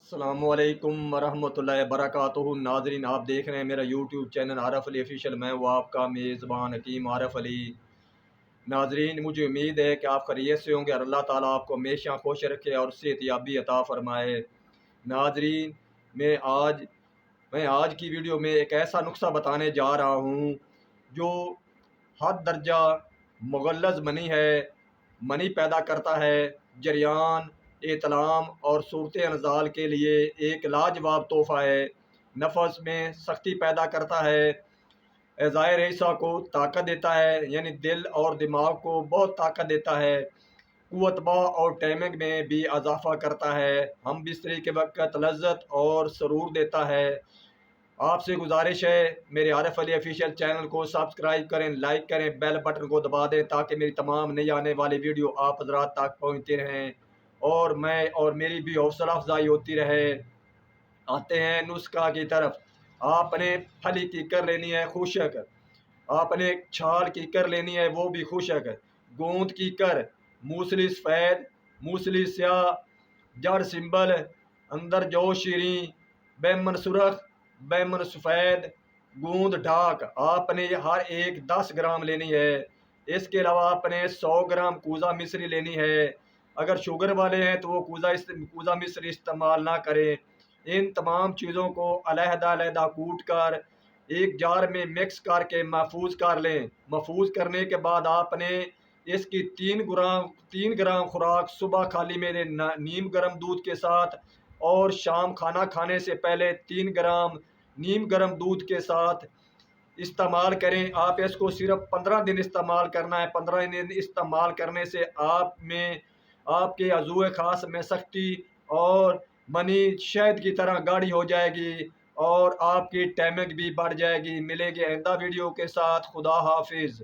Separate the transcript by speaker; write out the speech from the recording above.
Speaker 1: السلام علیکم ورحمۃ اللہ وبرکاتہ ناظرین، آپ دیکھ رہے ہیں میرا یوٹیوب چینل عارف علی آفیشیل۔ میں وہ آپ کا میزبان حکیم عارف علی۔ ناظرین، مجھے امید ہے کہ آپ خیریت سے ہوں گے اور اللہ تعالیٰ آپ کو ہمیشہ خوش رکھے اور صحت یابی عطا فرمائے۔ ناظرین، میں آج کی ویڈیو میں ایک ایسا نسخہ بتانے جا رہا ہوں جو حد درجہ مغلظ منی پیدا کرتا ہے، جریان، احتلام اور صورت انزال کے لیے ایک لاجواب تحفہ ہے۔ نفس میں سختی پیدا کرتا ہے، اعضائے رئیسہ کو طاقت دیتا ہے، یعنی دل اور دماغ کو بہت طاقت دیتا ہے۔ قوت بہ اور ٹائمنگ میں بھی اضافہ کرتا ہے، ہم بستری کے وقت لذت اور سرور دیتا ہے۔ آپ سے گزارش ہے، میرے عارف علی آفیشیل چینل کو سبسکرائب کریں، لائک کریں، بیل بٹن کو دبا دیں تاکہ میری تمام نئی آنے والی ویڈیو آپ حضرات تک پہنچتی رہیں اور میری بھی حوصلہ افزائی ہوتی رہے۔ آتے ہیں نسخہ کی طرف۔ آپ نے پھلی کیکر لینی ہے خشک، آپ نے چھال کیکر لینی ہے وہ بھی خشک، گوند کیکر، موسلی سفید، موسلی سیاہ، جڑ سنبل، اندر جو شیریں، بیمن سرخ، بیمن سفید، گوند ڈھاک۔ آپ نے ہر ایک 10 گرام لینی ہے۔ اس کے علاوہ آپ نے 100 گرام کوزہ مصری لینی ہے۔ اگر شوگر والے ہیں تو وہ کوزہ مصری استعمال نہ کریں۔ ان تمام چیزوں کو علیحدہ علیحدہ کوٹ کر ایک جار میں مکس کر کے محفوظ کر لیں۔ محفوظ کرنے کے بعد آپ نے اس کی 3 گرام خوراک صبح خالی میرے نیم گرم دودھ کے ساتھ اور شام کھانا کھانے سے پہلے 3 گرام نیم گرم دودھ کے ساتھ استعمال کریں۔ آپ اس کو صرف 15 دن استعمال کرنا ہے۔ 15 دن استعمال کرنے سے آپ کے عضو خاص میں سختی اور منی شہد کی طرح گاڑھی ہو جائے گی اور آپ کی ٹائمنگ بھی بڑھ جائے گی۔ ملیں گے آئندہ ویڈیو کے ساتھ۔ خدا حافظ۔